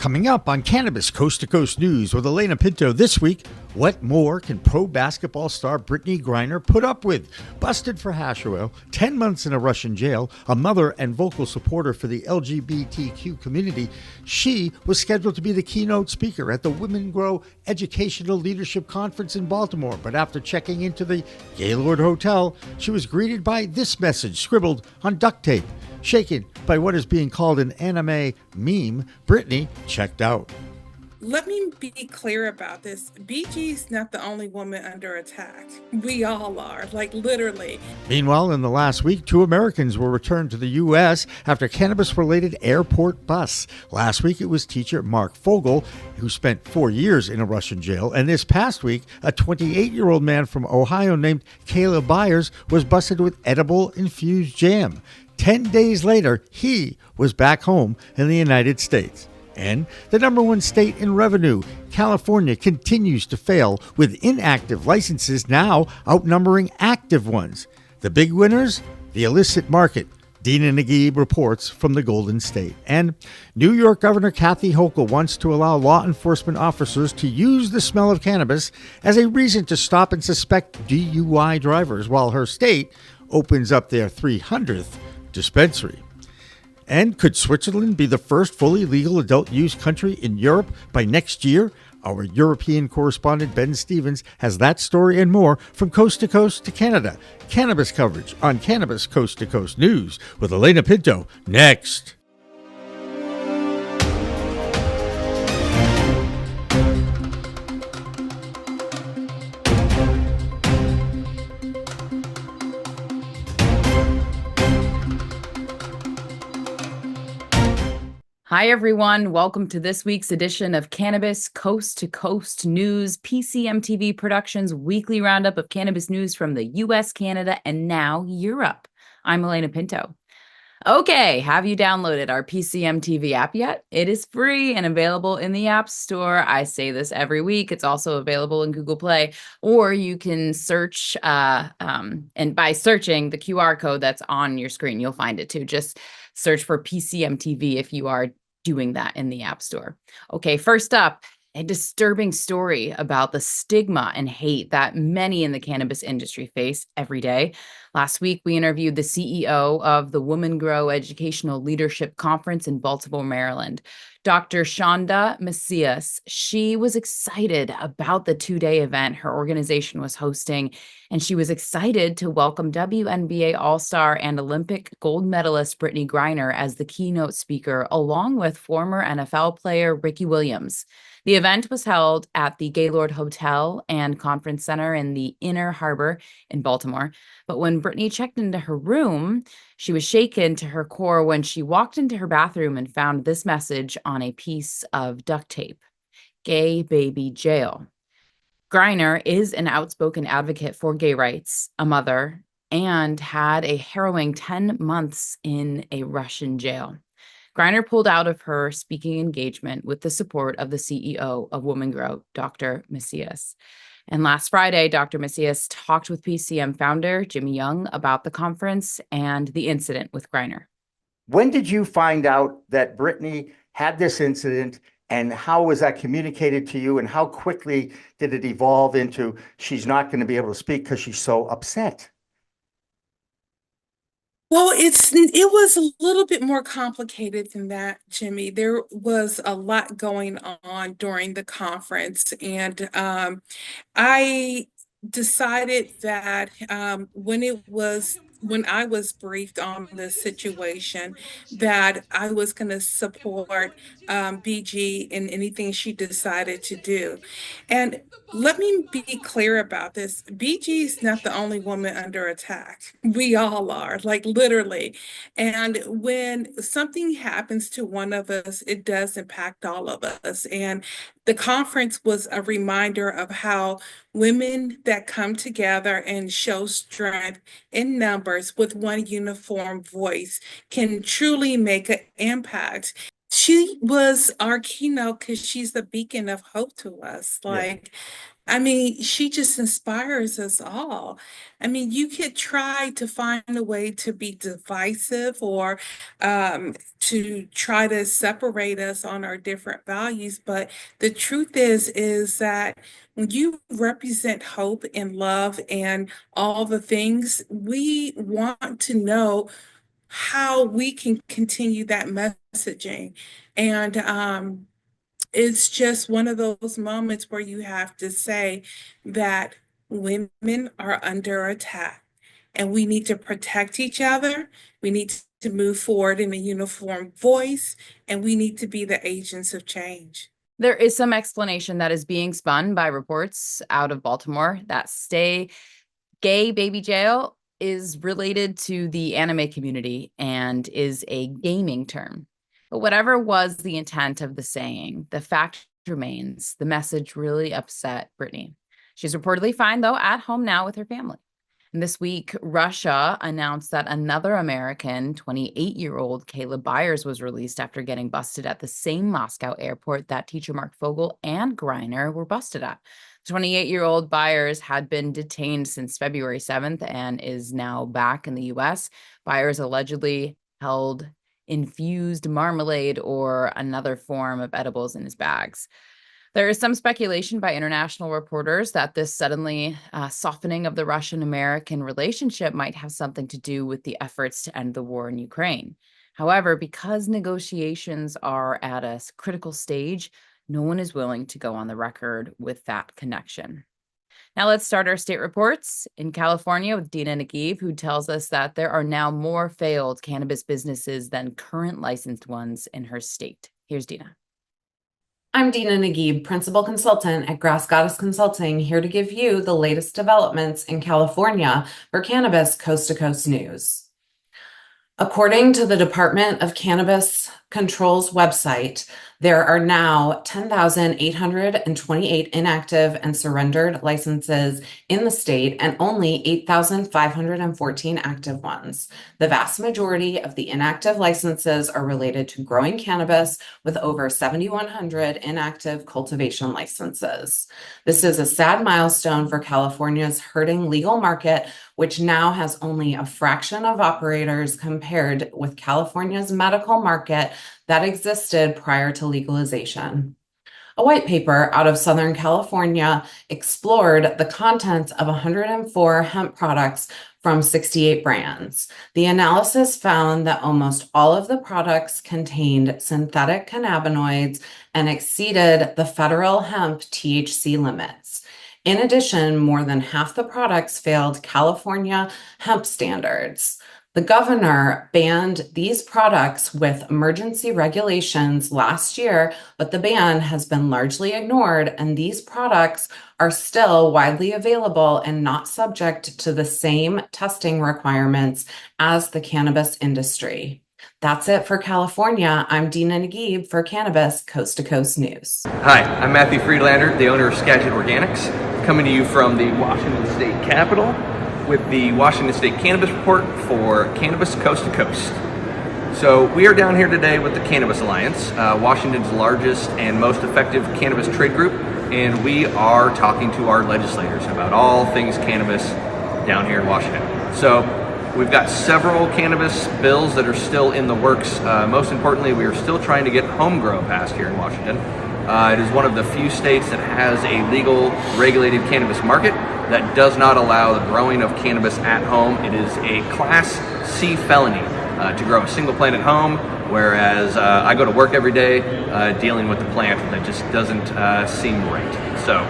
Coming up on Cannabis Coast to Coast News with Alaina Pinto this week, what more can pro basketball star Brittney Griner put up with? Busted for hash oil, 10 months in a Russian jail, a mother and vocal supporter for the LGBTQ community, she was scheduled to be the keynote speaker at the Women Grow Educational Leadership Conference in Baltimore. But after checking into the Gaylord Hotel, she was greeted by this message scribbled on duct tape. Shaken by what is being called an anime meme, Brittney checked out. Let me be clear about this. BG's not the only woman under attack. We all are, like literally. Meanwhile, in the last week, 2 Americans were returned to the U.S. after cannabis-related airport busts. Last week, it was teacher Mark Fogel, who spent 4 years in a Russian jail. And this past week, a 28-year-old man from Ohio named Caleb Byers was busted with edible infused jam. 10 days later, he was back home in the United States. And the number 1 state in revenue, California, continues to fail, with inactive licenses now outnumbering active ones. The big winners? The illicit market. Dina NAgib reports from the Golden State. And New York Governor Kathy Hochul wants to allow law enforcement officers to use the smell of cannabis as a reason to stop and suspect DUI drivers, while her state opens up their 300th dispensary. And could Switzerland be the first fully legal adult use country in Europe by next year? Our European correspondent Ben Stevens has that story and more from coast to coast to Canada. Cannabis coverage on Cannabis Coast to Coast News with Alaina Pinto next. Hi, everyone. Welcome to this week's edition of Cannabis Coast to Coast News, PCMTV Productions' weekly roundup of cannabis news from the U.S., Canada, and now Europe. I'm Alaina Pinto. Okay, have you downloaded our PCMTV app yet? It is free and available in the App Store. I say this every week. It's also available in Google Play, or you can search, and by searching the QR code that's on your screen, you'll find it too. Just search for PCMTV if you are doing that in the App Store. Okay, first up, a disturbing story about the stigma and hate that many in the cannabis industry face every day. Last week, we interviewed the CEO of the Women Grow Educational Leadership Conference in Baltimore, Maryland, Dr. Chanda Macias. She was excited about the 2-day event her organization was hosting, and she was excited to welcome WNBA All-Star and Olympic gold medalist Brittney Griner as the keynote speaker, along with former NFL player Ricky Williams. The event was held at the Gaylord Hotel and Conference Center in the Inner Harbor in Baltimore. But when Brittney checked into her room, she was shaken to her core when she walked into her bathroom and found this message on a piece of duct tape: "Gay baby jail." Griner is an outspoken advocate for gay rights, a mother, and had a harrowing 10 months in a Russian jail. Griner pulled out of her speaking engagement with the support of the CEO of Women Grow, Dr. Macias. And last Friday, Dr. Macias talked with PCM founder Jimmy Young about the conference and the incident with Griner. When did you find out that Brittney had this incident, and how was that communicated to you, and how quickly did it evolve into she's not going to be able to speak because she's so upset? Well, it was a little bit more complicated than that, Jimmy. There was a lot going on during the conference, and I decided that when I was briefed on the situation, that I was going to support BG in anything she decided to do. And let me be clear about this. BG's not the only woman under attack. We all are, like literally. And when something happens to one of us, it does impact all of us. And the conference was a reminder of how women that come together and show strength in numbers with one uniform voice can truly make an impact. She was our keynote because she's the beacon of hope to us. Yeah. I mean, she just inspires us all. I mean, you could try to find a way to be divisive or to try to separate us on our different values, but the truth is that when you represent hope and love and all the things, we want to know how we can continue that messaging. And it's just one of those moments where you have to say that women are under attack and we need to protect each other. We need to move forward in a uniform voice, and we need to be the agents of change. There is some explanation that is being spun by reports out of Baltimore that Stay Gay Baby Jail is related to the anime community and is a gaming term. But whatever was the intent of the saying, the fact remains the message really upset Brittney. She's reportedly fine, though, at home now with her family. And this week, Russia announced that another American, 28-year-old Caleb Byers, was released after getting busted at the same Moscow airport that teacher Mark Fogel and Griner were busted at. 28-year-old Byers had been detained since February 7th and is now back in the U.S. Byers allegedly held infused marmalade or another form of edibles in his bags. There is some speculation by international reporters that this suddenly softening of the Russian-American relationship might have something to do with the efforts to end the war in Ukraine. However, because negotiations are at a critical stage, no one is willing to go on the record with that connection. Now let's start our state reports in California with Dina NAgib, who tells us that there are now more failed cannabis businesses than current licensed ones in her state. Here's Dina. I'm Dina NAgib, Principal Consultant at Grass Goddess Consulting, here to give you the latest developments in California for Cannabis Coast to Coast News. According to the Department of Cannabis Control's website, there are now 10,828 inactive and surrendered licenses in the state and only 8,514 active ones. The vast majority of the inactive licenses are related to growing cannabis, with over 7,100 inactive cultivation licenses. This is a sad milestone for California's hurting legal market, which now has only a fraction of operators compared with California's medical market that existed prior to legalization. A white paper out of Southern California explored the contents of 104 hemp products from 68 brands. The analysis found that almost all of the products contained synthetic cannabinoids and exceeded the federal hemp THC limits. In addition, more than half the products failed California hemp standards. The governor banned these products with emergency regulations last year, but the ban has been largely ignored, and these products are still widely available and not subject to the same testing requirements as the cannabis industry. That's it for California. I'm Dina NAgib for Cannabis Coast to Coast News. Hi, I'm Mathew Friedlander, the owner of Skagit Organics, coming to you from the Washington State Capitol with the Washington State Cannabis Report for Cannabis Coast to Coast. So we are down here today with the Cannabis Alliance, Washington's largest and most effective cannabis trade group, and we are talking to our legislators about all things cannabis down here in Washington. So we've got several cannabis bills that are still in the works. Most importantly, we are still trying to get home grow passed here in Washington. It is one of the few states that has a legal, regulated cannabis market that does not allow the growing of cannabis at home. It is a Class C felony to grow a single plant at home, whereas I go to work every day dealing with the plant that just doesn't seem right. So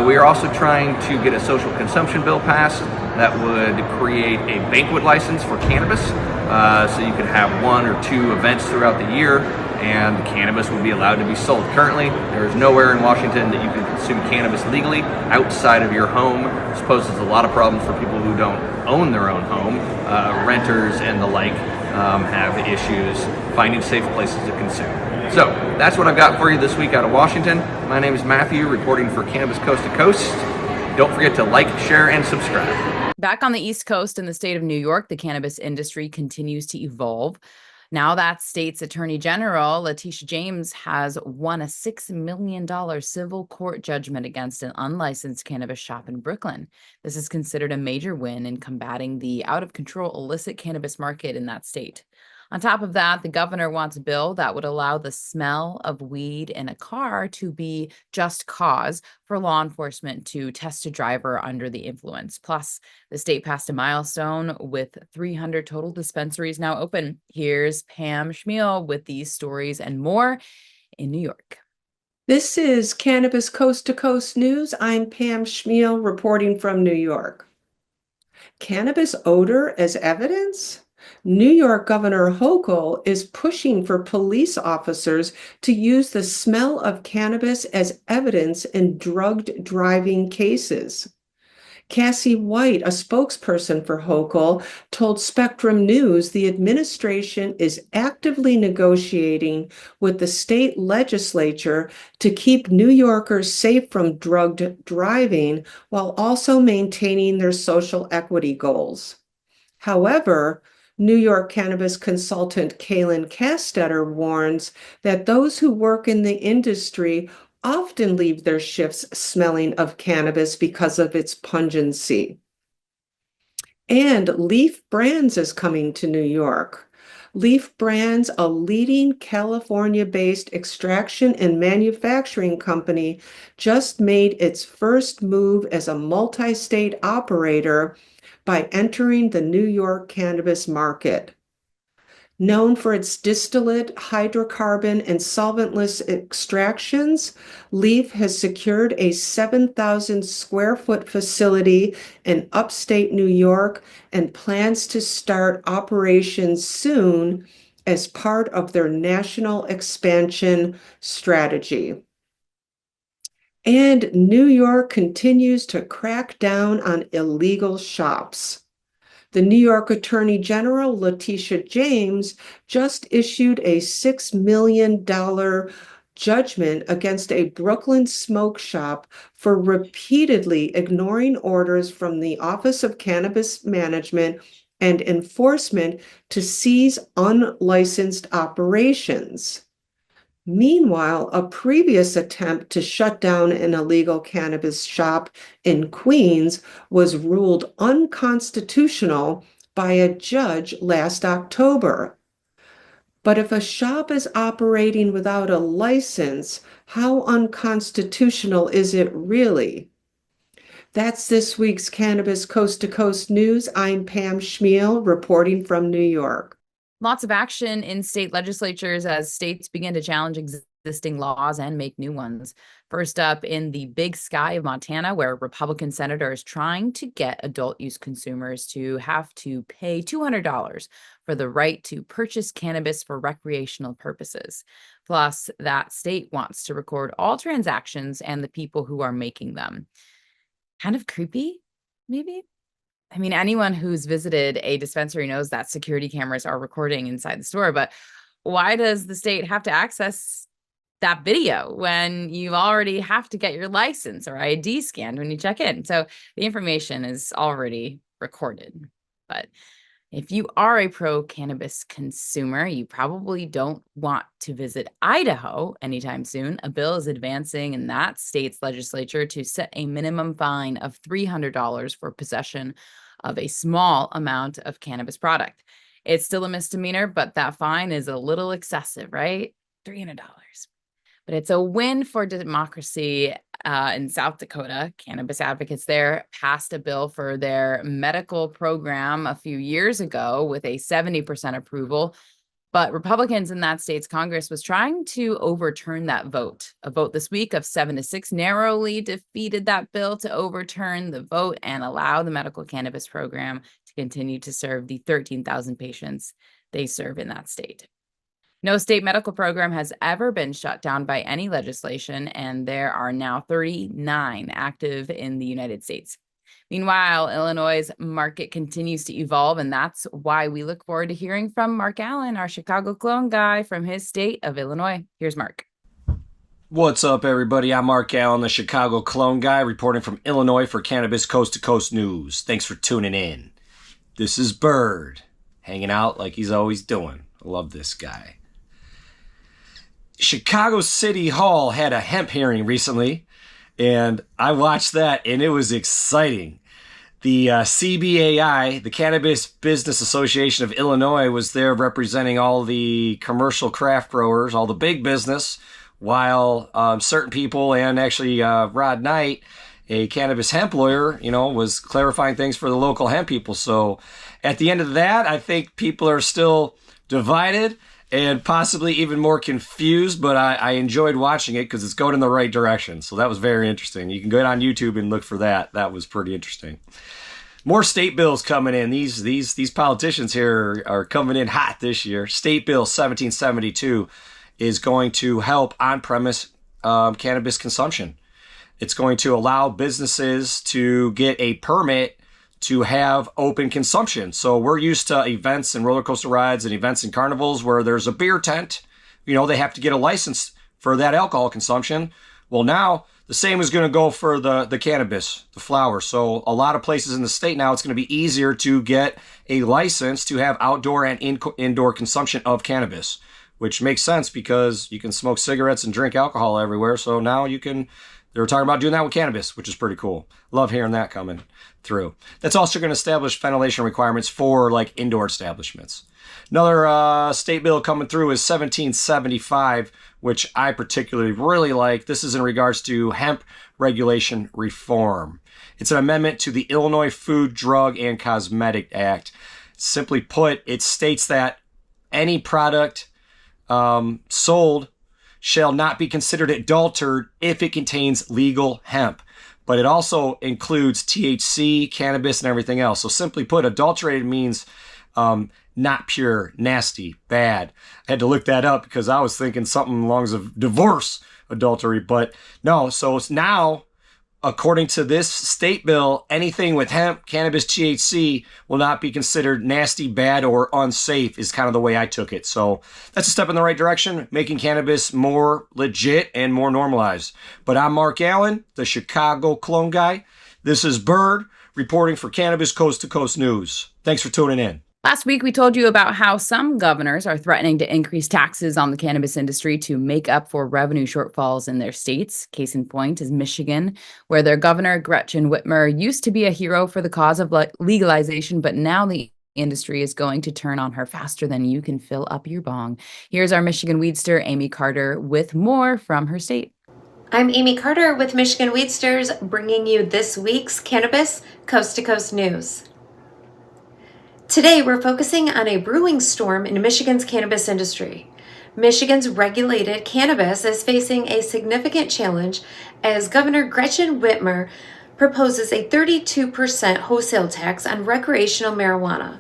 we are also trying to get a social consumption bill passed that would create a banquet license for cannabis, so you could have 1 or 2 events throughout the year, and cannabis would be allowed to be sold. Currently, there is nowhere in Washington that you can consume cannabis legally outside of your home. This poses a lot of problems for people who don't own their own home. Renters and the like have issues finding safe places to consume. So that's what I've got for you this week out of Washington. My name is Mathew, reporting for Cannabis Coast to Coast. Don't forget to like, share, and subscribe. Back on the East Coast in the state of New York, the cannabis industry continues to evolve. Now that state's attorney general, Letitia James, has won a $6 million civil court judgment against an unlicensed cannabis shop in Brooklyn. This is considered a major win in combating the out-of-control illicit cannabis market in that state. On top of that, the governor wants a bill that would allow the smell of weed in a car to be just cause for law enforcement to test a driver under the influence. Plus, the state passed a milestone with 300 total dispensaries now open. Here's Pam Chmiel with these stories and more in New York. This is Cannabis Coast to Coast News. I'm Pam Chmiel reporting from New York. Cannabis odor as evidence? New York Governor Hochul is pushing for police officers to use the smell of cannabis as evidence in drugged driving cases. Cassie White, a spokesperson for Hochul, told Spectrum News the administration is actively negotiating with the state legislature to keep New Yorkers safe from drugged driving while also maintaining their social equity goals. However, New York cannabis consultant Kaylin Castetter warns that those who work in the industry often leave their shifts smelling of cannabis because of its pungency. And Leaf Brands is coming to New York. Leaf Brands, a leading California-based extraction and manufacturing company, just made its first move as a multi-state operator by entering the New York cannabis market. Known for its distillate, hydrocarbon, and solventless extractions, Leaf has secured a 7,000 square foot facility in upstate New York and plans to start operations soon as part of their national expansion strategy. And New York continues to crack down on illegal shops. The New York Attorney General, Letitia James, just issued a $6 million judgment against a Brooklyn smoke shop for repeatedly ignoring orders from the Office of Cannabis Management and Enforcement to seize unlicensed operations. Meanwhile, a previous attempt to shut down an illegal cannabis shop in Queens was ruled unconstitutional by a judge last October. But if a shop is operating without a license, how unconstitutional is it really? That's this week's Cannabis Coast to Coast News. I'm Pam Chmiel reporting from New York. Lots of action in state legislatures as states begin to challenge existing laws and make new ones. First up, in the Big Sky of Montana, where a Republican senator is trying to get adult use consumers to have to pay $200 for the right to purchase cannabis for recreational purposes. Plus, that state wants to record all transactions and the people who are making them. Kind of creepy, maybe? I mean, anyone who's visited a dispensary knows that security cameras are recording inside the store, but why does the state have to access that video when you already have to get your license or ID scanned when you check in? So the information is already recorded. But if you are a pro-cannabis consumer, you probably don't want to visit Idaho anytime soon. A bill is advancing in that state's legislature to set a minimum fine of $300 for possession of a small amount of cannabis product. It's still a misdemeanor, but that fine is a little excessive, right? $300. But it's a win for democracy in South Dakota. Cannabis advocates there passed a bill for their medical program a few years ago with a 70% approval. But Republicans in that state's Congress was trying to overturn that vote. A vote this week of 7-6 narrowly defeated that bill to overturn the vote and allow the medical cannabis program to continue to serve the 13,000 patients they serve in that state. No state medical program has ever been shut down by any legislation, and there are now 39 active in the United States. Meanwhile, Illinois' market continues to evolve, and that's why we look forward to hearing from Mark Allen, our Chicago clone guy from his state of Illinois. Here's Mark. What's up, everybody? I'm Mark Allen, the Chicago clone guy, reporting from Illinois for Cannabis Coast to Coast News. Thanks for tuning in. This is Bird, hanging out like he's always doing, I love this guy. Chicago City Hall had a hemp hearing recently, and I watched that, and it was exciting. The CBAI, the Cannabis Business Association of Illinois, was there representing all the commercial craft growers, all the big business, while certain people, and actually Rod Knight, a cannabis hemp lawyer, was clarifying things for the local hemp people. So at the end of that, I think people are still divided and possibly even more confused, but I enjoyed watching it because it's going in the right direction. So that was very interesting. You can go on YouTube and look for that. That was pretty interesting. More state bills coming in. These politicians here are coming in hot this year. State Bill 1772 is going to help on-premise cannabis consumption. It's going to allow businesses to get a permit to have open consumption. So we're used to events and roller coaster rides and events and carnivals where there's a beer tent. They have to get a license for that alcohol consumption. Well, now the same is going to go for the cannabis, the flower. So a lot of places in the state now, it's going to be easier to get a license to have outdoor and indoor consumption of cannabis, which makes sense because you can smoke cigarettes and drink alcohol everywhere. So now they were talking about doing that with cannabis, which is pretty cool. Love hearing that coming through. That's also going to establish ventilation requirements for indoor establishments. Another state bill coming through is 1775, which I particularly really like. This is in regards to hemp regulation reform. It's an amendment to the Illinois Food, Drug, and Cosmetic Act. Simply put, it states that any product sold shall not be considered adulterated if it contains legal hemp. But it also includes THC, cannabis, and everything else. So simply put, adulterated means not pure, nasty, bad. I had to look that up because I was thinking something along the lines of divorce adultery. But no, so it's now, according to this state bill, anything with hemp, cannabis, THC will not be considered nasty, bad, or unsafe is kind of the way I took it. So that's a step in the right direction, making cannabis more legit and more normalized. But I'm Mark Allen, the Chicago clone guy. This is Bird reporting for Cannabis Coast to Coast News. Thanks for tuning in. Last week, we told you about how some governors are threatening to increase taxes on the cannabis industry to make up for revenue shortfalls in their states. Case in point is Michigan, where their governor, Gretchen Whitmer, used to be a hero for the cause of legalization, but now the industry is going to turn on her faster than you can fill up your bong. Here's our Michigan Weedster, Amie Carter, with more from her state. I'm Amie Carter with Michigan Weedsters, bringing you this week's Cannabis Coast to Coast News. Today, we're focusing on a brewing storm in Michigan's cannabis industry. Michigan's regulated cannabis is facing a significant challenge as Governor Gretchen Whitmer proposes a 32% wholesale tax on recreational marijuana.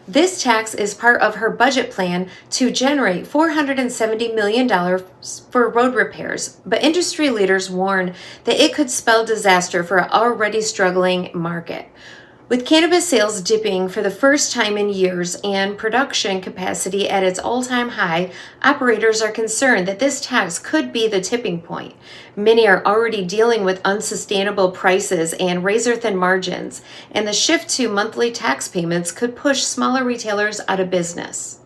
This tax is part of her budget plan to generate $470 million for road repairs, but industry leaders warn that it could spell disaster for an already struggling market. With cannabis sales dipping for the first time in years and production capacity at its all-time high, operators are concerned that this tax could be the tipping point. Many are already dealing with unsustainable prices and razor-thin margins, and the shift to monthly tax payments could push smaller retailers out of business.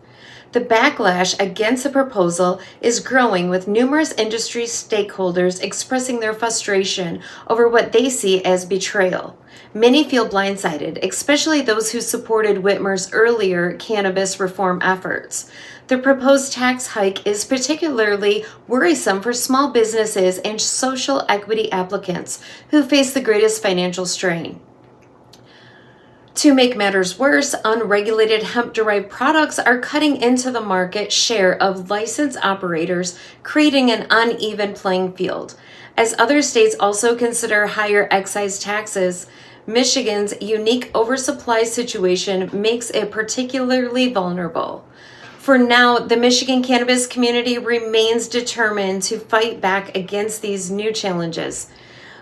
The backlash against the proposal is growing, with numerous industry stakeholders expressing their frustration over what they see as betrayal. Many feel blindsided, especially those who supported Whitmer's earlier cannabis reform efforts. The proposed tax hike is particularly worrisome for small businesses and social equity applicants who face the greatest financial strain. To make matters worse, unregulated hemp-derived products are cutting into the market share of licensed operators, creating an uneven playing field. As other states also consider higher excise taxes, Michigan's unique oversupply situation makes it particularly vulnerable. For now, the Michigan cannabis community remains determined to fight back against these new challenges.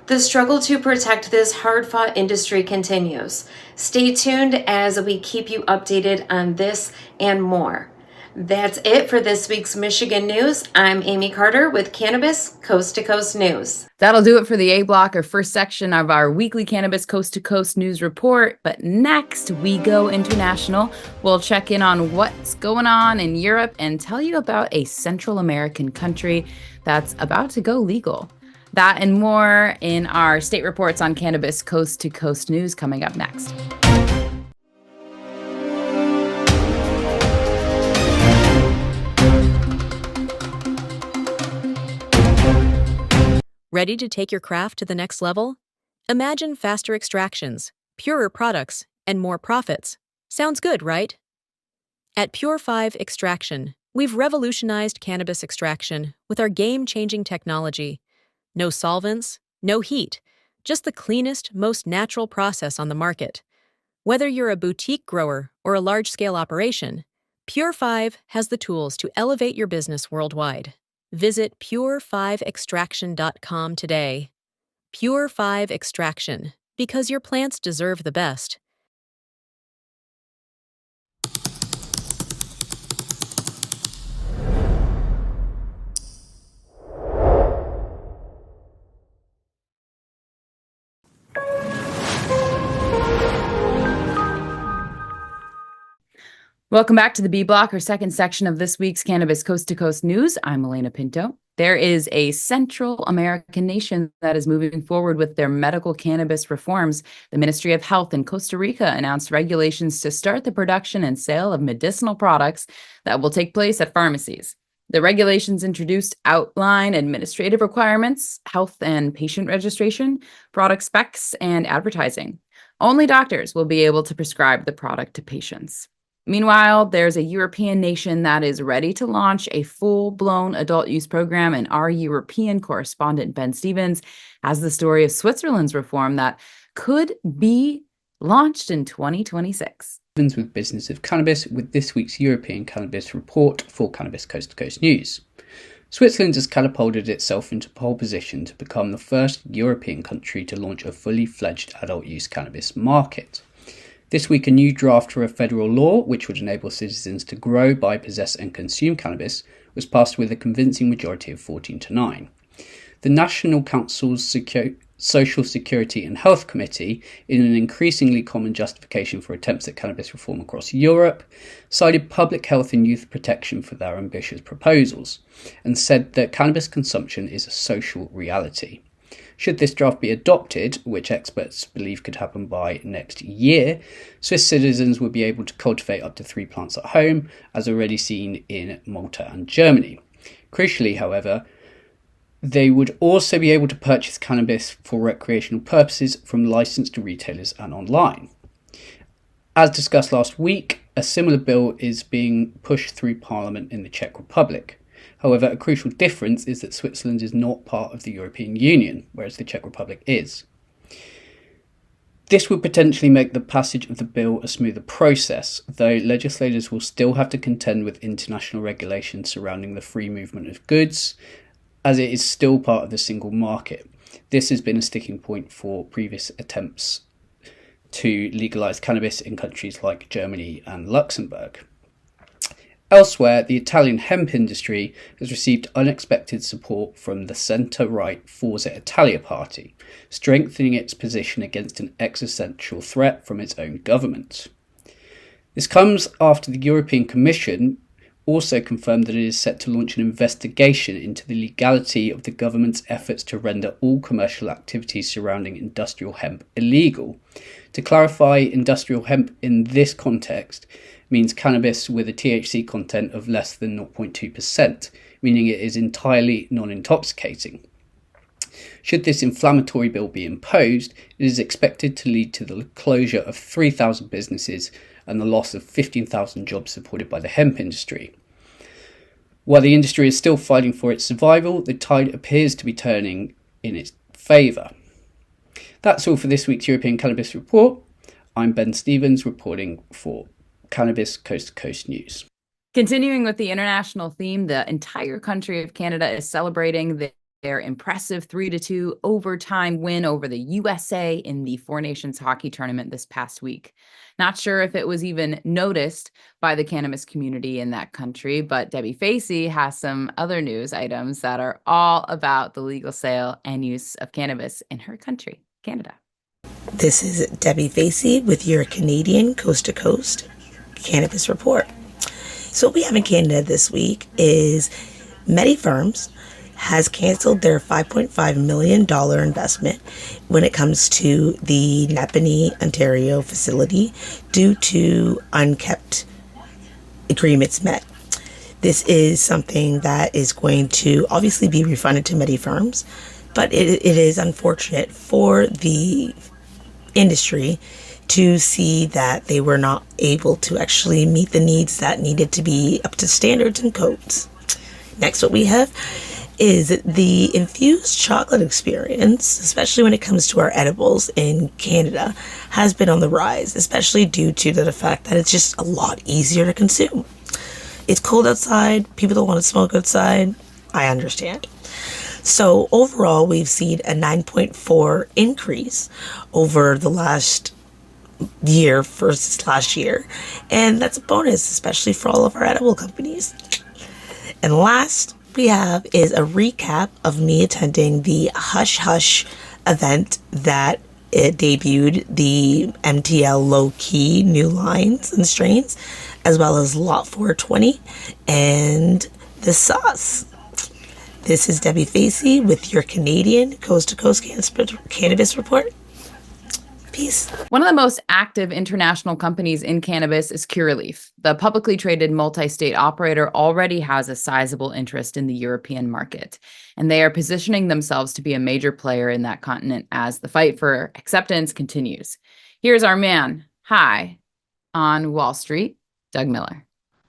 The struggle to protect this hard-fought industry continues. Stay tuned as we keep you updated on this and more. That's it for this week's Michigan News. I'm Amie Carter with Cannabis Coast to Coast News. That'll do it for the A block, or first section of our weekly Cannabis Coast to Coast news report. But next, we go international. We'll check in on what's going on in Europe and tell you about a Central American country that's about to go legal. That and more in our state reports on Cannabis Coast to Coast news coming up next. Ready to take your craft to the next level? Imagine faster extractions, purer products, and more profits. Sounds good, right? At Pure 5 Extraction, we've revolutionized cannabis extraction with our game-changing technology. No solvents, no heat, just the cleanest, most natural process on the market. Whether you're a boutique grower or a large-scale operation, Pure 5 has the tools to elevate your business worldwide. Visit pure5extraction.com today. Pure 5 Extraction, because your plants deserve the best. Welcome back to the B Block, our second section of this week's Cannabis Coast to Coast news. I'm Alaina Pinto. There is a Central American nation that is moving forward with their medical cannabis reforms. The Ministry of Health in Costa Rica announced regulations to start the production and sale of medicinal products that will take place at pharmacies. The regulations introduced outline administrative requirements, health and patient registration, product specs, and advertising. Only doctors will be able to prescribe the product to patients. Meanwhile, there's a European nation that is ready to launch a full-blown adult use program, and our European correspondent, Ben Stevens, has the story of Switzerland's reform that could be launched in 2026. With Business of Cannabis with this week's European Cannabis Report for Cannabis Coast to Coast News. Switzerland has catapulted itself into pole position to become the first European country to launch a fully fledged adult use cannabis market. This week, a new draft for a federal law, which would enable citizens to grow, buy, possess and consume cannabis, was passed with a convincing majority of 14-9. The National Council's Social Security and Health Committee, in an increasingly common justification for attempts at cannabis reform across Europe, cited public health and youth protection for their ambitious proposals, and said that cannabis consumption is a social reality. Should this draft be adopted, which experts believe could happen by next year, Swiss citizens would be able to cultivate up to 3 plants at home, as already seen in Malta and Germany. Crucially, however, they would also be able to purchase cannabis for recreational purposes from licensed retailers and online. As discussed last week, a similar bill is being pushed through Parliament in the Czech Republic. However, a crucial difference is that Switzerland is not part of the European Union, whereas the Czech Republic is. This would potentially make the passage of the bill a smoother process, though legislators will still have to contend with international regulations surrounding the free movement of goods, as it is still part of the single market. This has been a sticking point for previous attempts to legalise cannabis in countries like Germany and Luxembourg. Elsewhere, the Italian hemp industry has received unexpected support from the centre-right Forza Italia party, strengthening its position against an existential threat from its own government. This comes after the European Commission also confirmed that it is set to launch an investigation into the legality of the government's efforts to render all commercial activities surrounding industrial hemp illegal. To clarify, industrial hemp in this context means cannabis with a THC content of less than 0.2%, meaning it is entirely non-intoxicating. Should this inflammatory bill be imposed, it is expected to lead to the closure of 3,000 businesses and the loss of 15,000 jobs supported by the hemp industry. While the industry is still fighting for its survival, the tide appears to be turning in its favour. That's all for this week's European Cannabis Report. I'm Ben Stevens, reporting for Cannabis Coast to Coast News. Continuing with the international theme, the entire country of Canada is celebrating their impressive 3-2 overtime win over the USA in the Four Nations hockey tournament this past week. Not sure if it was even noticed by the cannabis community in that country, but Debi Facey has some other news items that are all about the legal sale and use of cannabis in her country, Canada. This is Debi Facey with your Canadian Coast to Coast Cannabis Report. So what we have in Canada this week is MediFirms has canceled their $5.5 million investment when it comes to the Napanee, Ontario facility due to unkept agreements met. This is something that is going to obviously be refunded to MediFirms, but it is unfortunate for the industry to see that they were not able to actually meet the needs that needed to be up to standards and codes. Next, what we have is the infused chocolate experience, especially when it comes to our edibles in Canada, has been on the rise, especially due to the fact that it's just a lot easier to consume. It's cold outside, people don't want to smoke outside, I understand. So overall, we've seen a 9.4 increase over the last year versus last year, and that's a bonus, especially for all of our edible companies. And last we have is a recap of me attending the Hush Hush event that it debuted the MTL Low Key new lines and strains, as well as Lot 420 and the sauce. This is Debi Facey with your Canadian Coast to Coast Cannabis Report. Peace. One of the most active international companies in cannabis is Curaleaf. The publicly traded multi-state operator already has a sizable interest in the European market, and they are positioning themselves to be a major player in that continent as the fight for acceptance continues. Here's our man, High on Wall Street, Doug Miller.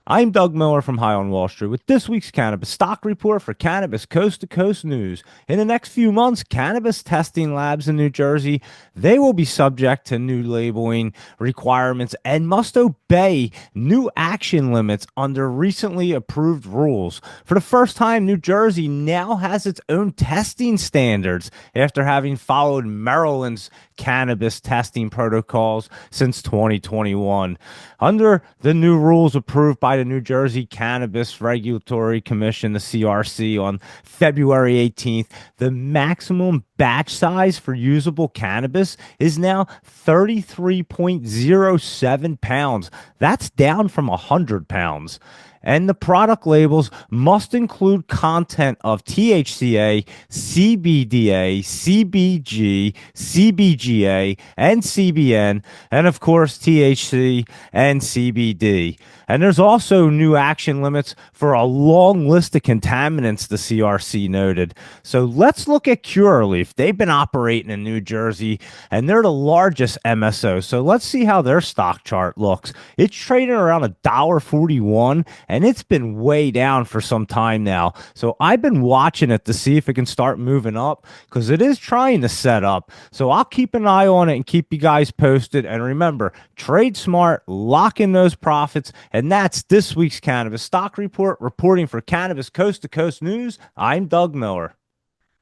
I'm Doug Miller from High on Wall Street with this week's Cannabis Stock Report for Cannabis Coast to Coast News. In the next few months, cannabis testing labs in New Jersey, they will be subject to new labeling requirements and must obey new action limits under recently approved rules. For the first time, New Jersey now has its own testing standards after having followed Maryland's cannabis testing protocols since 2021. Under the new rules approved by the New Jersey Cannabis Regulatory Commission, the CRC, on February 18th, the maximum batch size for usable cannabis is now 33.07 pounds. That's down from 100 pounds. And the product labels must include content of THCA, CBDA, CBG, CBGA, and CBN, and of course THC and CBD. And there's also new action limits for a long list of contaminants, the CRC noted. So let's look at Curaleaf. They've been operating in New Jersey, and they're the largest MSO. So let's see how their stock chart looks. It's trading around $1.41, and it's been way down for some time now. So I've been watching it to see if it can start moving up, because it is trying to set up. So I'll keep an eye on it and keep you guys posted. And remember, trade smart, lock in those profits. And that's this week's Cannabis Stock Report. Reporting for Cannabis Coast to Coast News, I'm Doug Miller.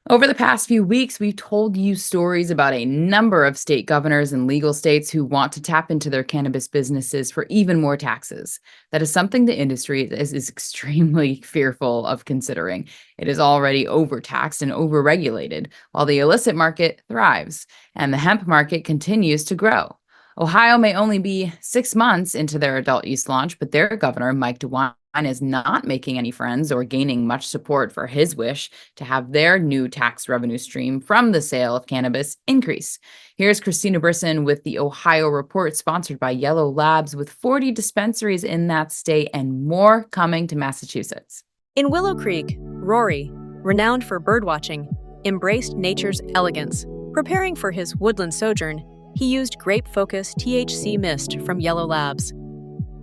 Over the past few weeks, we've told you stories about a number of state governors and legal states who want to tap into their cannabis businesses for even more taxes. That is something the industry is extremely fearful of considering. It is already overtaxed and overregulated, while the illicit market thrives and the hemp market continues to grow. Ohio may only be 6 months into their adult use launch, but their governor, Mike DeWine, is not making any friends or gaining much support for his wish to have their new tax revenue stream from the sale of cannabis increase. Here's Christina Brisson with the Ohio Report, sponsored by Yellow Labs, with 40 dispensaries in that state and more coming to Massachusetts. In Willow Creek, Rory, renowned for birdwatching, embraced nature's elegance. Preparing for his woodland sojourn, he used grape-focused THC mist from Yellow Labs.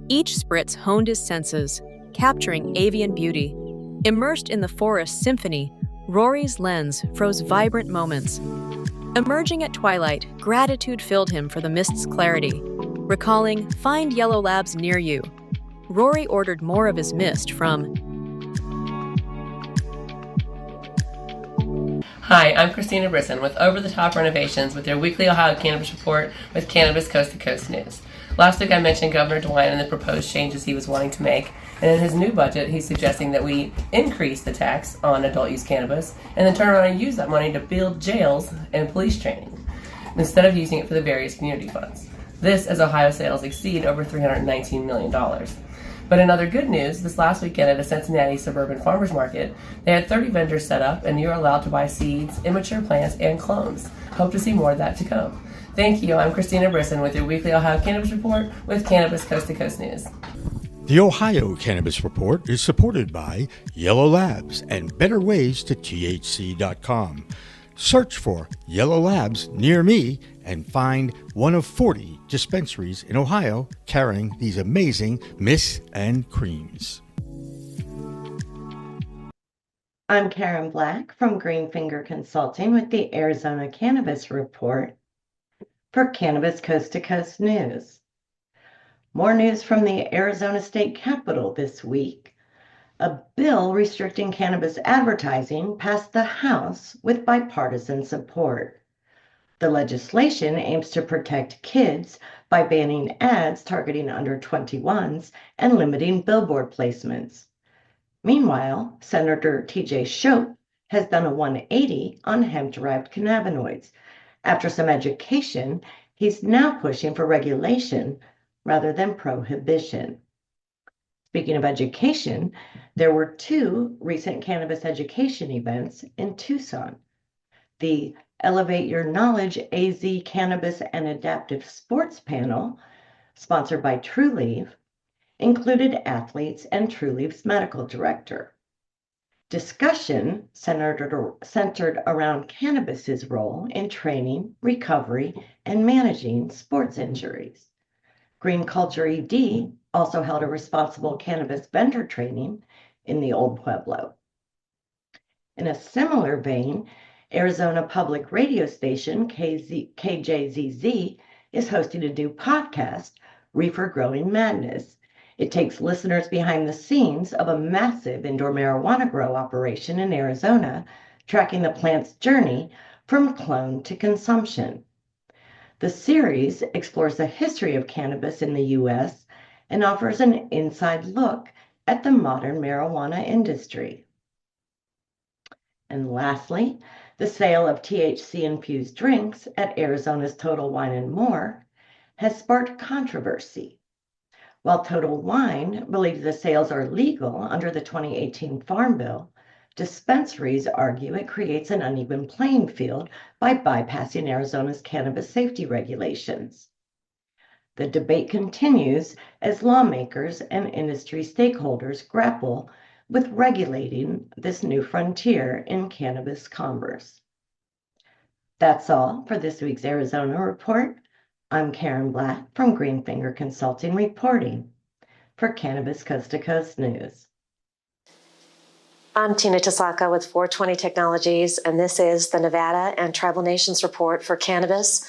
Each spritz honed his senses, capturing avian beauty. Immersed in the forest symphony, Rory's lens froze vibrant moments. Emerging at twilight, gratitude filled him for the mist's clarity. Recalling, find Yellow Labs near you. Rory ordered more of his mist from Hi, I'm Christina Brisson with Over the Top Renovations with your weekly Ohio Cannabis Report with Cannabis Coast to Coast News. Last week I mentioned Governor DeWine and the proposed changes he was wanting to make, and in his new budget he's suggesting that we increase the tax on adult use cannabis and then turn around and use that money to build jails and police training, instead of using it for the various community funds. This as Ohio sales exceed over $319 million. But in other good news, this last weekend at a Cincinnati suburban farmers market, they had 30 vendors set up and you're allowed to buy seeds, immature plants, and clones. Hope to see more of that to come. Thank you. I'm Christina Brisson with your weekly Ohio Cannabis Report with Cannabis Coast to Coast News. The Ohio Cannabis Report is supported by Yellow Labs and BetterWaysToTHC.com. Search for Yellow Labs near me and find one of 40 dispensaries in Ohio carrying these amazing mists and creams. I'm Karen Black from Greenfinger Consulting with the Arizona Cannabis Report for Cannabis Coast to Coast News. More news from the Arizona State Capitol this week. A bill restricting cannabis advertising passed the House with bipartisan support. The legislation aims to protect kids by banning ads targeting under 21s and limiting billboard placements. Meanwhile, Senator T.J. Shope has done a 180 on hemp-derived cannabinoids. After some education, he's now pushing for regulation rather than prohibition. Speaking of education, there were 2 recent cannabis education events in Tucson. The Elevate Your Knowledge AZ Cannabis and Adaptive Sports panel, sponsored by TrueLeaf, included athletes and TrueLeaf's medical director. Discussion centered around cannabis's role in training, recovery, and managing sports injuries. Green Culture ED also held a responsible cannabis vendor training in the Old Pueblo. In a similar vein, Arizona public radio station KJZZ is hosting a new podcast, Reefer Growing Madness. It takes listeners behind the scenes of a massive indoor marijuana grow operation in Arizona, tracking the plant's journey from clone to consumption. The series explores the history of cannabis in the U.S. and offers an inside look at the modern marijuana industry. And lastly, the sale of THC-infused drinks at Arizona's Total Wine & More has sparked controversy. While Total Wine believes the sales are legal under the 2018 Farm Bill, dispensaries argue it creates an uneven playing field by bypassing Arizona's cannabis safety regulations. The debate continues as lawmakers and industry stakeholders grapple with regulating this new frontier in cannabis commerce. That's all for this week's Arizona Report. I'm Karen Black from Greenfinger Consulting reporting for Cannabis Coast to Coast News. I'm Tina Tasaka with 420 Technologies, and this is the Nevada and Tribal Nations Report for Cannabis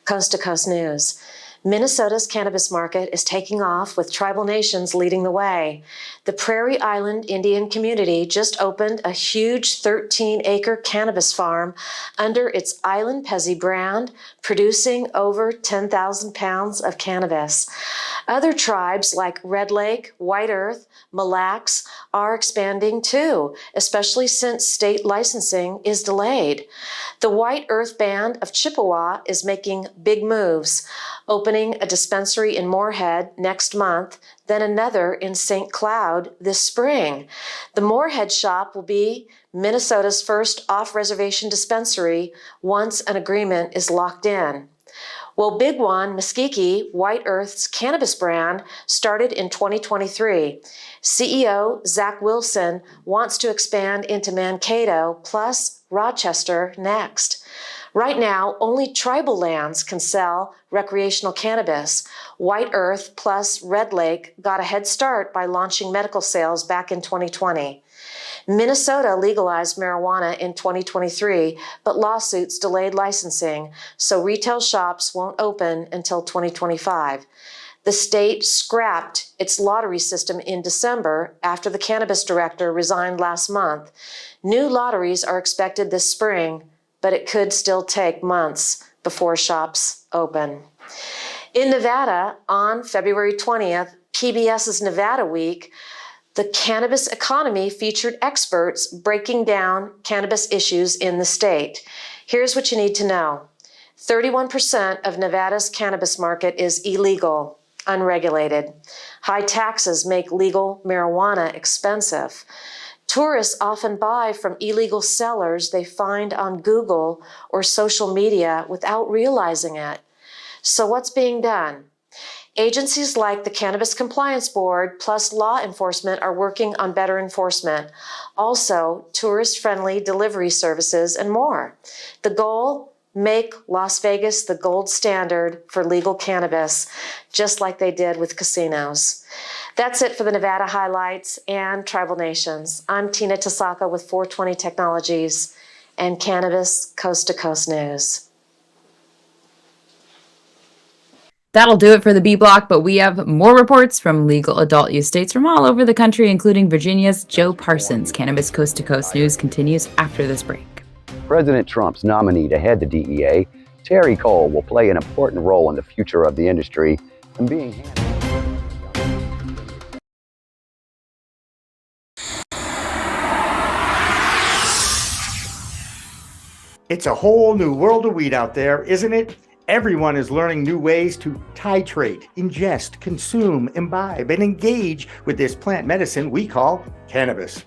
Coast to Coast News. Minnesota's cannabis market is taking off with tribal nations leading the way. The Prairie Island Indian community just opened a huge 13-acre cannabis farm under its Island Pezzi brand, producing over 10,000 pounds of cannabis. Other tribes like Red Lake, White Earth, Mille Lacs are expanding too, especially since state licensing is delayed. The White Earth Band of Chippewa is making big moves, opening a dispensary in Moorhead next month, then another in St. Cloud this spring. The Moorhead shop will be Minnesota's first off-reservation dispensary once an agreement is locked in. Well, Big One Mesquite, White Earth's cannabis brand, started in 2023. CEO Zach Wilson wants to expand into Mankato plus Rochester next. Right now, only tribal lands can sell recreational cannabis. White Earth plus Red Lake got a head start by launching medical sales back in 2020. Minnesota legalized marijuana in 2023, but lawsuits delayed licensing, so retail shops won't open until 2025. The state scrapped its lottery system in December after the cannabis director resigned last month. New lotteries are expected this spring, but it could still take months before shops open. In Nevada, on February 20th, PBS's Nevada Week, the cannabis economy featured experts breaking down cannabis issues in the state. Here's what you need to know. 31% of Nevada's cannabis market is illegal, unregulated. High taxes make legal marijuana expensive. Tourists often buy from illegal sellers they find on Google or social media without realizing it. So what's being done? Agencies like the Cannabis Compliance Board plus law enforcement are working on better enforcement. Also, tourist-friendly delivery services and more. The goal? Make Las Vegas the gold standard for legal cannabis, just like they did with casinos. That's it for the Nevada highlights and Tribal Nations. I'm Tina Tasaka with 420 Technologies and Cannabis Coast to Coast News. That'll do it for the B Block, but we have more reports from legal adult use states from all over the country, including Virginia's Joe Parsons. Cannabis Coast to Coast News continues after this break. President Trump's nominee to head the DEA, Terry Cole, will play an important role in the future of the industry and being handled. It's a whole new world of weed out there, isn't it? Everyone is learning new ways to titrate, ingest, consume, imbibe, and engage with this plant medicine we call cannabis.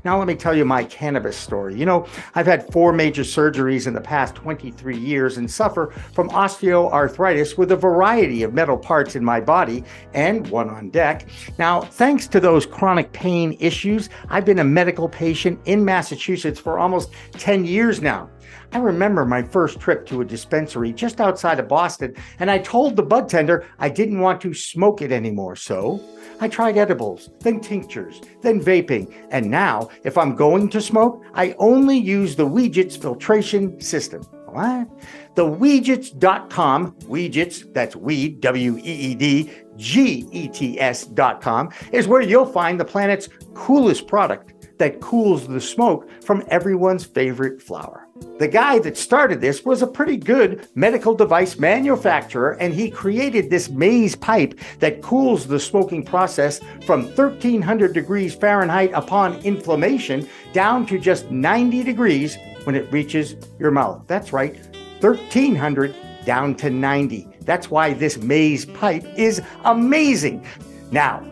Now, let me tell you my cannabis story. You know, I've had 4 major surgeries in the past 23 years and suffer from osteoarthritis with a variety of metal parts in my body and one on deck. Now, thanks to those chronic pain issues, I've been a medical patient in Massachusetts for almost 10 years now. I remember my first trip to a dispensary just outside of Boston, and I told the bud tender I didn't want to smoke it anymore. So I tried edibles, then tinctures, then vaping, and now if I'm going to smoke, I only use the Weegits filtration system. What? The Weegits.com, Weegits, that's weed, W-E-E-D, G-E-T-S.com, is where you'll find the planet's coolest product that cools the smoke from everyone's favorite flower. The guy that started this was a pretty good medical device manufacturer, and he created this maze pipe that cools the smoking process from 1,300 degrees Fahrenheit upon inflammation down to just 90 degrees when it reaches your mouth. That's right, 1,300 down to 90. That's why this maze pipe is amazing. Now,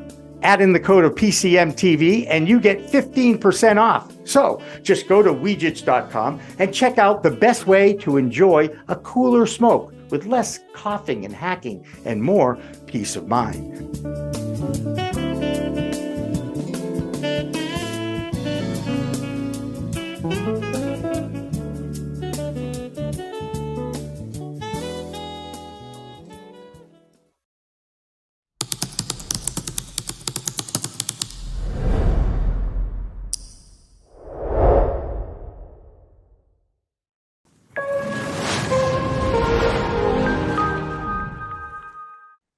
add in the code of PCMTV and you get 15% off. So just go to Weegits.com and check out the best way to enjoy a cooler smoke with less coughing and hacking and more peace of mind.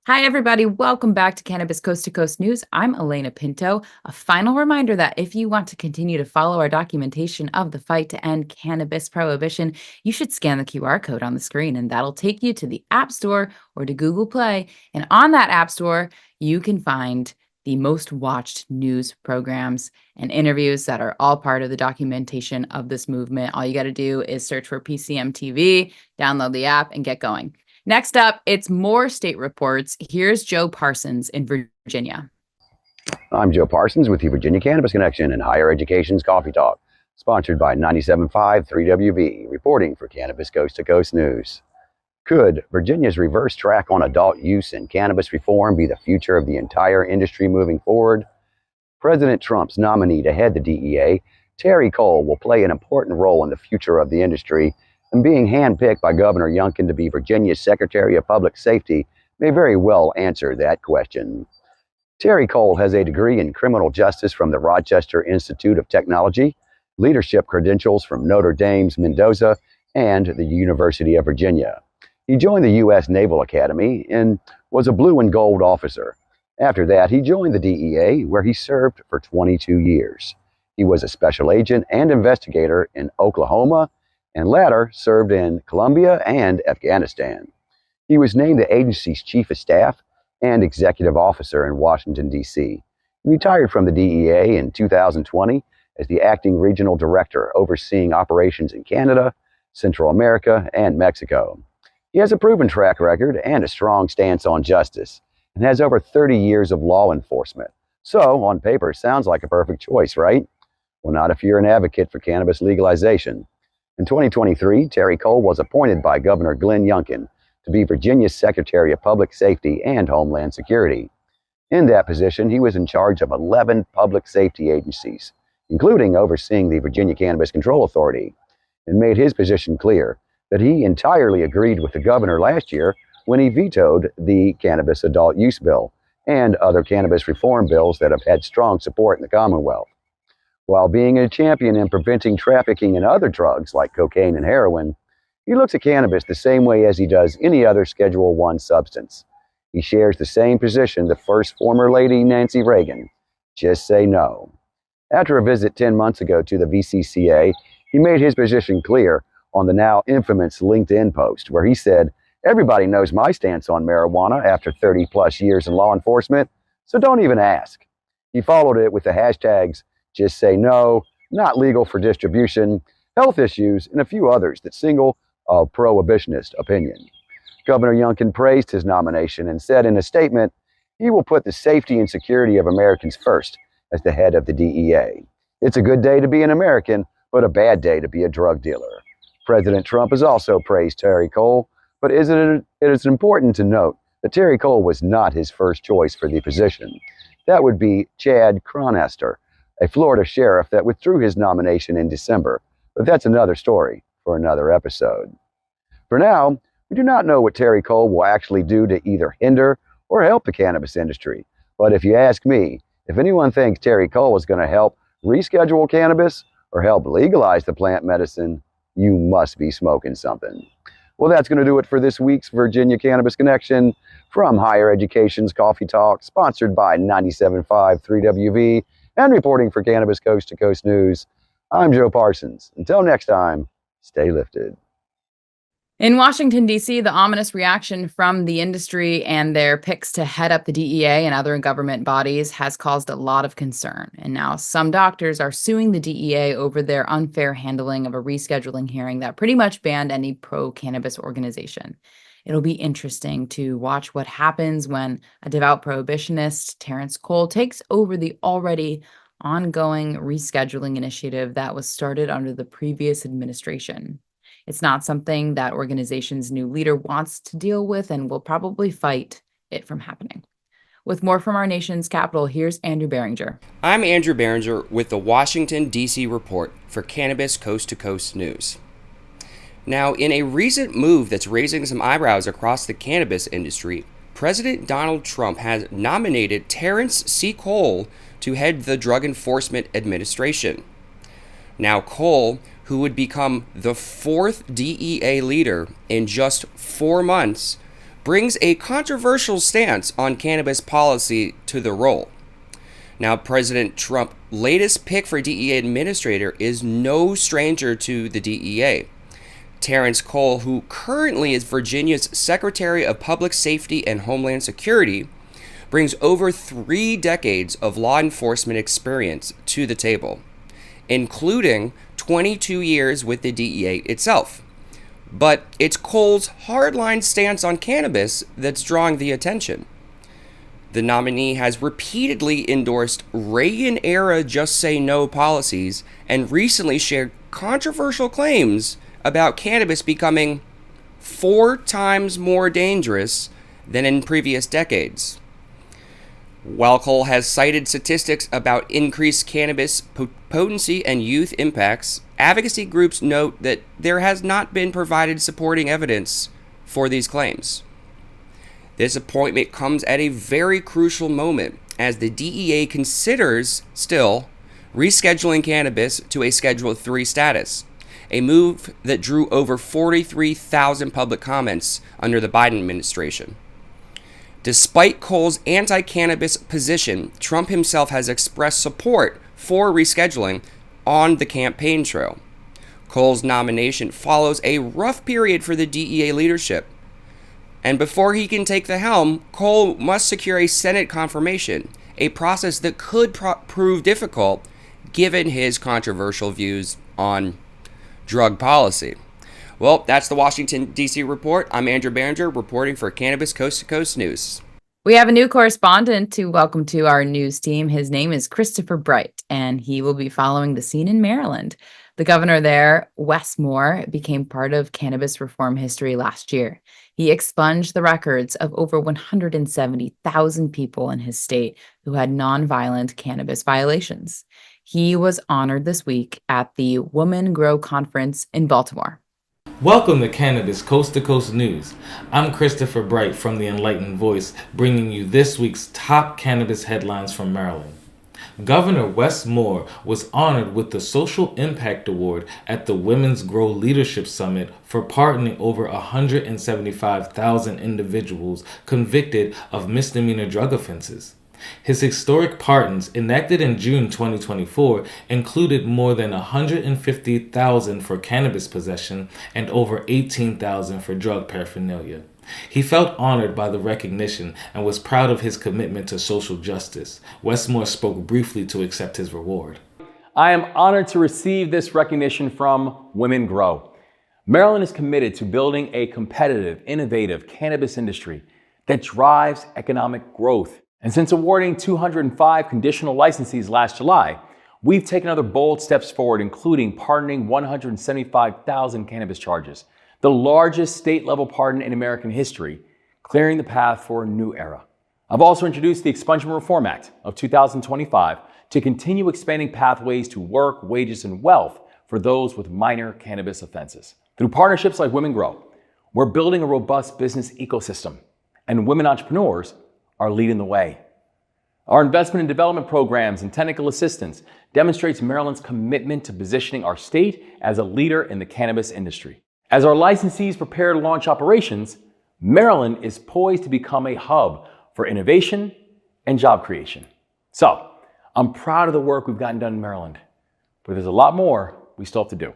Hi, everybody. Welcome back to Cannabis Coast to Coast News. I'm Alaina Pinto. A final reminder that if you want to continue to follow our documentation of the fight to end cannabis prohibition, you should scan the QR code on the screen, and that'll take you to the App Store or to Google Play. And on that App Store, you can find the most watched news programs and interviews that are all part of the documentation of this movement. All you got to do is search for PCMTV, download the app, and get going. Next up, it's more state reports. Here's Joe Parsons in Virginia. I'm Joe Parsons with the Virginia Cannabis Connection and Higher Education's Coffee Talk, sponsored by 97.5 3WV, reporting for Cannabis Coast to Coast News. Could Virginia's reverse track on adult use and cannabis reform be the future of the entire industry moving forward? President Trump's nominee to head the DEA, Terry Cole, will play an important role in the future of the industry, and being handpicked by Governor Youngkin to be Virginia's Secretary of Public Safety may very well answer that question. Terry Cole has a degree in criminal justice from the Rochester Institute of Technology, leadership credentials from Notre Dame's Mendoza, and the University of Virginia. He joined the U.S. Naval Academy and was a blue and gold officer. After that, he joined the DEA, where he served for 22 years. He was a special agent and investigator in Oklahoma and latter served in Colombia and Afghanistan. He was named the agency's chief of staff and executive officer in Washington, D.C. He retired from the DEA in 2020 as the acting regional director overseeing operations in Canada, Central America, and Mexico. He has a proven track record and a strong stance on justice, and has over 30 years of law enforcement. So, on paper, sounds like a perfect choice, right? Well, not if you're an advocate for cannabis legalization. In 2023, Terry Cole was appointed by Governor Glenn Youngkin to be Virginia's Secretary of Public Safety and Homeland Security. In that position, he was in charge of 11 public safety agencies, including overseeing the Virginia Cannabis Control Authority, and made his position clear that he entirely agreed with the governor last year when he vetoed the Cannabis Adult Use Bill and other cannabis reform bills that have had strong support in the Commonwealth. While being a champion in preventing trafficking in other drugs like cocaine and heroin, he looks at cannabis the same way as he does any other Schedule I substance. He shares the same position the first former lady, Nancy Reagan. Just say no. After a visit 10 months ago to the VCCA, he made his position clear on the now infamous LinkedIn post, where he said, "Everybody knows my stance on marijuana after 30 plus years in law enforcement, so don't even ask." He followed it with the hashtags, "Just say no," "Not legal for distribution," "Health issues," and a few others that signal a prohibitionist opinion. Governor Youngkin praised his nomination and said in a statement, he will put the safety and security of Americans first as the head of the DEA. It's a good day to be an American, but a bad day to be a drug dealer. President Trump has also praised Terry Cole, but it is important to note that Terry Cole was not his first choice for the position. That would be Chad Cronester, a Florida sheriff that withdrew his nomination in December, but that's another story for another episode. For now, we do not know what Terry Cole will actually do to either hinder or help the cannabis industry. But if you ask me, if anyone thinks Terry Cole is going to help reschedule cannabis or help legalize the plant medicine, you must be smoking something. Well, that's going to do it for this week's Virginia Cannabis Connection from Higher Education's Coffee Talk, sponsored by 97.5 3WV and reporting for Cannabis Coast to Coast News. I'm Joe Parsons. Until next time, stay lifted. In Washington, D.C., the ominous reaction from the industry and their picks to head up the DEA and other government bodies has caused a lot of concern. And now some doctors are suing the DEA over their unfair handling of a rescheduling hearing that pretty much banned any pro-cannabis organization. It'll be interesting to watch what happens when a devout prohibitionist, Terrence Cole, takes over the already ongoing rescheduling initiative that was started under the previous administration. It's not something that organization's new leader wants to deal with and will probably fight it from happening. With more from our nation's capital, here's Anderew Behringer. I'm Anderew Behringer with the Washington, D.C. report for Cannabis Coast to Coast News. Now, in a recent move that's raising some eyebrows across the cannabis industry, President Donald Trump has nominated Terrence C. Cole to head the Drug Enforcement Administration. Now, Cole, who would become the fourth DEA leader in just 4 months, brings a controversial stance on cannabis policy to the role. Now, President Trump's latest pick for DEA administrator is no stranger to the DEA. Terrence Cole, who currently is Virginia's Secretary of Public Safety and Homeland Security, brings over 3 decades of law enforcement experience to the table, including 22 years with the DEA itself. But it's Cole's hardline stance on cannabis that's drawing the attention. The nominee has repeatedly endorsed Reagan-era Just Say No policies and recently shared controversial claims about cannabis becoming 4 times more dangerous than in previous decades. While Cole has cited statistics about increased cannabis potency and youth impacts, advocacy groups note that there has not been provided supporting evidence for these claims. This appointment comes at a very crucial moment as the DEA considers still rescheduling cannabis to a Schedule III status, a move that drew over 43,000 public comments under the Biden administration. Despite Cole's anti-cannabis position, Trump himself has expressed support for rescheduling on the campaign trail. Cole's nomination follows a rough period for the DEA leadership. And before he can take the helm, Cole must secure a Senate confirmation, a process that could prove difficult given his controversial views on drug policy. Well, that's the Washington, D.C. report. I'm Anderew Behringer, reporting for Cannabis Coast to Coast News. We have a new correspondent to welcome to our news team. His name is Christopher Bright, and he will be following the scene in Maryland. The governor there, Wes Moore, became part of cannabis reform history last year. He expunged the records of over 170,000 people in his state who had nonviolent cannabis violations. He was honored this week at the Women Grow Conference in Baltimore. Welcome to Cannabis Coast to Coast News. I'm Christopher Bright from the Enlightened Voice, bringing you this week's top cannabis headlines from Maryland. Governor Wes Moore was honored with the Social Impact Award at the Women's Grow Leadership Summit for pardoning over 175,000 individuals convicted of misdemeanor drug offenses. His historic pardons, enacted in June 2024, included more than 150,000 for cannabis possession and over 18,000 for drug paraphernalia. He felt honored by the recognition and was proud of his commitment to social justice. Wes Moore spoke briefly to accept his reward. I am honored to receive this recognition from Women Grow. Maryland is committed to building a competitive, innovative cannabis industry that drives economic growth. And since awarding 205 conditional licensees last July, we've taken other bold steps forward, including pardoning 175,000 cannabis charges, the largest state-level pardon in American history, clearing the path for a new era. I've also introduced the Expungement Reform Act of 2025 to continue expanding pathways to work, wages, and wealth for those with minor cannabis offenses. Through partnerships like Women Grow, we're building a robust business ecosystem, and women entrepreneurs are leading the way. Our investment and development programs and technical assistance demonstrates Maryland's commitment to positioning our state as a leader in the cannabis industry. As our licensees prepare to launch operations, Maryland is poised to become a hub for innovation and job creation. So, I'm proud of the work we've gotten done in Maryland, but there's a lot more we still have to do.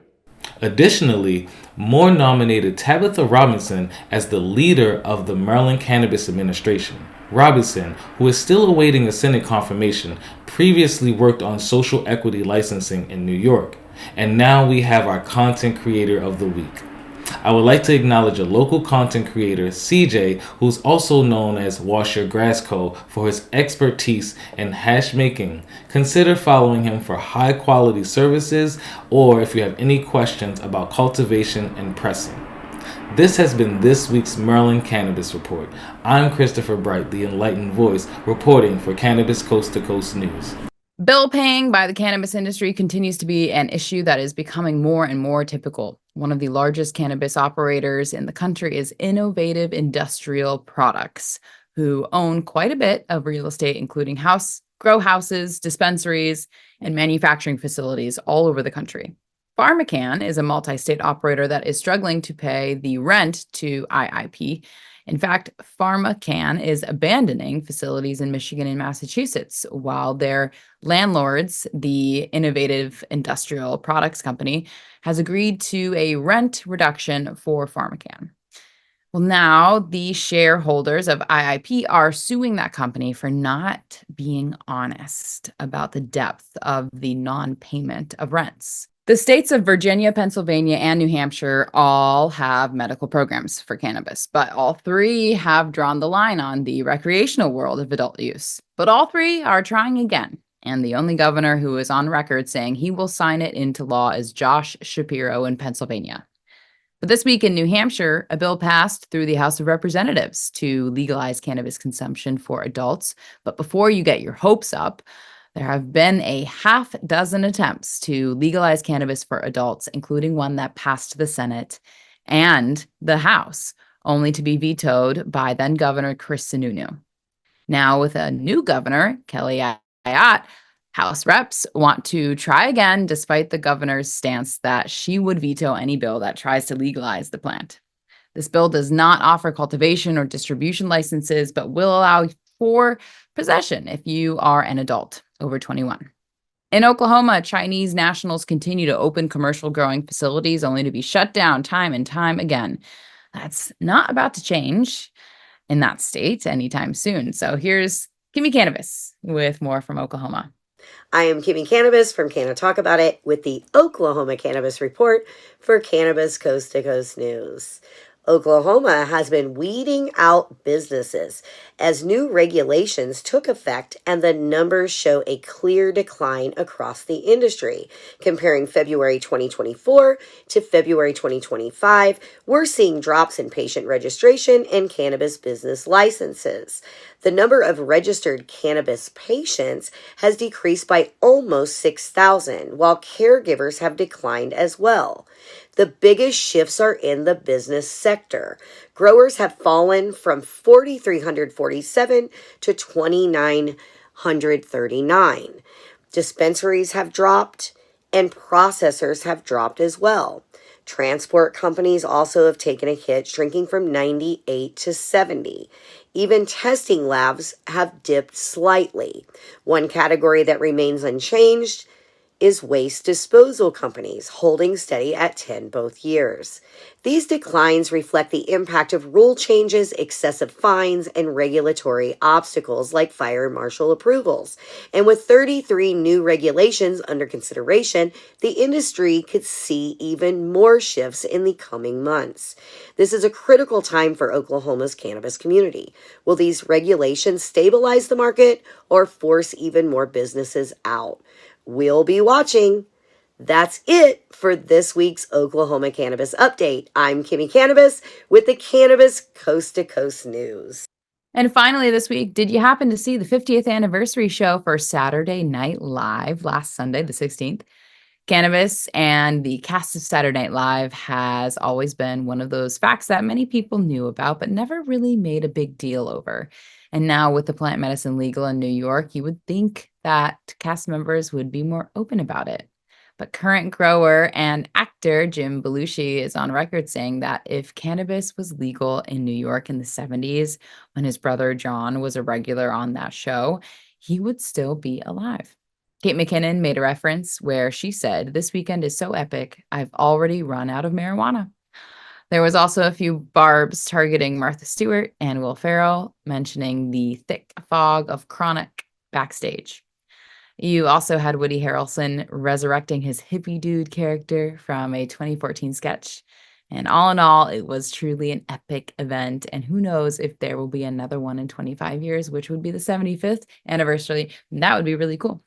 Additionally, Moore nominated Tabitha Robinson as the leader of the Maryland Cannabis Administration. Robinson, who is still awaiting a Senate confirmation, previously worked on social equity licensing in New York. And now we have our Content Creator of the Week. I would like to acknowledge a local content creator, CJ, who's also known as Wash Your Grass Co. for his expertise in hash making. Consider following him for high quality services, or if you have any questions about cultivation and pressing. This has been this week's Maryland Cannabis Report. I'm Christopher Bright, the Enlightened Voice, reporting for Cannabis Coast to Coast News. Bill paying by the cannabis industry continues to be an issue that is becoming more and more typical. One of the largest cannabis operators in the country is Innovative Industrial Products, who own quite a bit of real estate, including grow houses, dispensaries, and manufacturing facilities all over the country. PharmaCann is a multi-state operator that is struggling to pay the rent to IIP. In fact, PharmaCann is abandoning facilities in Michigan and Massachusetts, while their landlords, the Innovative Industrial Products Company, has agreed to a rent reduction for PharmaCann. Well, now the shareholders of IIP are suing that company for not being honest about the depth of the non-payment of rents. The states of Virginia, Pennsylvania, and New Hampshire all have medical programs for cannabis, but all three have drawn the line on the recreational world of adult use. But all three are trying again, and the only governor who is on record saying he will sign it into law is Josh Shapiro in Pennsylvania. But this week in New Hampshire, a bill passed through the House of Representatives to legalize cannabis consumption for adults. But before you get your hopes up, there have been a half dozen attempts to legalize cannabis for adults, including one that passed the Senate and the House, only to be vetoed by then Governor Chris Sununu. Now, with a new governor, Kelly Ayotte, House reps want to try again, despite the governor's stance that she would veto any bill that tries to legalize the plant. This bill does not offer cultivation or distribution licenses, but will allow for possession if you are an adult over 21. In Oklahoma, Chinese nationals continue to open commercial growing facilities only to be shut down time and time again. That's not about to change in that state anytime soon. So here's Kimmie Cannabis with more from Oklahoma. I am Kimmie Cannabis from Canna Talk About It with the Oklahoma Cannabis Report for Cannabis Coast to Coast News. Oklahoma has been weeding out businesses as new regulations took effect, and the numbers show a clear decline across the industry. Comparing February 2024 to February 2025, we're seeing drops in patient registration and cannabis business licenses. The number of registered cannabis patients has decreased by almost 6,000, while caregivers have declined as well. The biggest shifts are in the business sector. Growers have fallen from 4,347 to 2,939. Dispensaries have dropped, and processors have dropped as well. Transport companies also have taken a hit, shrinking from 98 to 70. Even testing labs have dipped slightly. One category that remains unchanged is waste disposal companies, holding steady at 10 both years. These declines reflect the impact of rule changes, excessive fines, and regulatory obstacles like fire marshal approvals. And with 33 new regulations under consideration, the industry could see even more shifts in the coming months. This is a critical time for Oklahoma's cannabis community. Will these regulations stabilize the market or force even more businesses out? We'll be watching. That's it for this week's Oklahoma Cannabis Update. I'm Kimmie Cannabis with the Cannabis Coast to Coast News. And finally this week, did you happen to see the 50th anniversary show for Saturday Night Live last Sunday, the 16th? Cannabis and the cast of Saturday Night Live has always been one of those facts that many people knew about, but never really made a big deal over. And now with the plant medicine legal in New York, you would think that cast members would be more open about it. But current grower and actor Jim Belushi is on record saying that if cannabis was legal in New York in the 70s, when his brother John was a regular on that show, he would still be alive. Kate McKinnon made a reference where she said, "This weekend is so epic, I've already run out of marijuana." There was also a few barbs targeting Martha Stewart and Will Ferrell, mentioning the thick fog of chronic backstage. You also had Woody Harrelson resurrecting his hippie dude character from a 2014 sketch. And all in all, it was truly an epic event. And who knows if there will be another one in 25 years, which would be the 75th anniversary. And that would be really cool.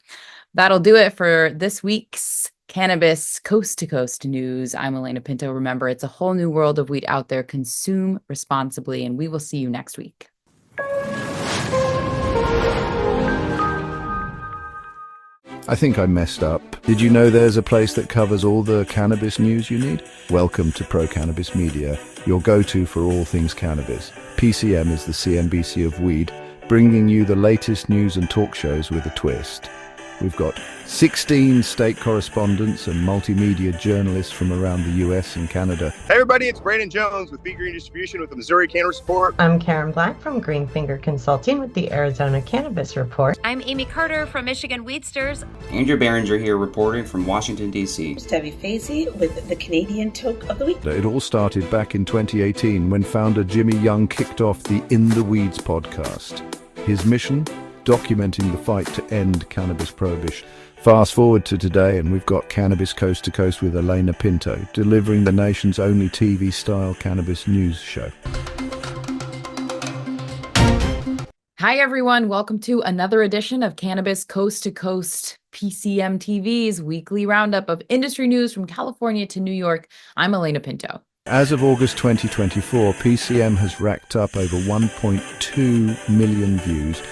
That'll do it for this week's Cannabis Coast to Coast News. I'm Alaina Pinto. Remember, it's a whole new world of weed out there. Consume responsibly, and we will see you next week. I think I messed up. Did you know there's a place that covers all the cannabis news you need? Welcome to Pro Cannabis Media, your go-to for all things cannabis. PCM is the CNBC of weed, bringing you the latest news and talk shows with a twist. We've got 16 state correspondents and multimedia journalists from around the US and Canada. Hey everybody, it's Brandon Jones with Be Green Distribution with the Missouri Cannabis Report. I'm Karen Black from Green Finger Consulting with the Arizona Cannabis Report. I'm Amie Carter from Michigan Weedsters. Anderew Behringer here reporting from Washington, D.C. Debi Facey with the Canadian Toke of the Week. It all started back in 2018 when founder Jimmy Young kicked off the In the Weeds podcast. His mission? Documenting the fight to end cannabis prohibition. Fast forward to today and we've got Cannabis Coast to Coast with Alaina Pinto, delivering the nation's only TV-style cannabis news show. Hi, everyone. Welcome to another edition of Cannabis Coast to Coast, PCMTV's weekly roundup of industry news from California to New York. I'm Alaina Pinto. As of August 2024, PCM has racked up over 1.2 million views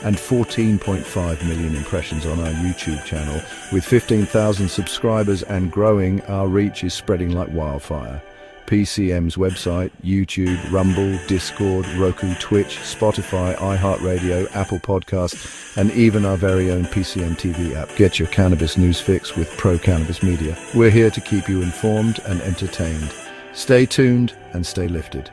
and 14.5 million impressions on our YouTube channel. With 15,000 subscribers and growing, our reach is spreading like wildfire. PCM's website, YouTube, Rumble, Discord, Roku, Twitch, Spotify, iHeartRadio, Apple Podcasts, and even our very own PCMTV app. Get your cannabis news fix with Pro Cannabis Media. We're here to keep you informed and entertained. Stay tuned and stay lifted.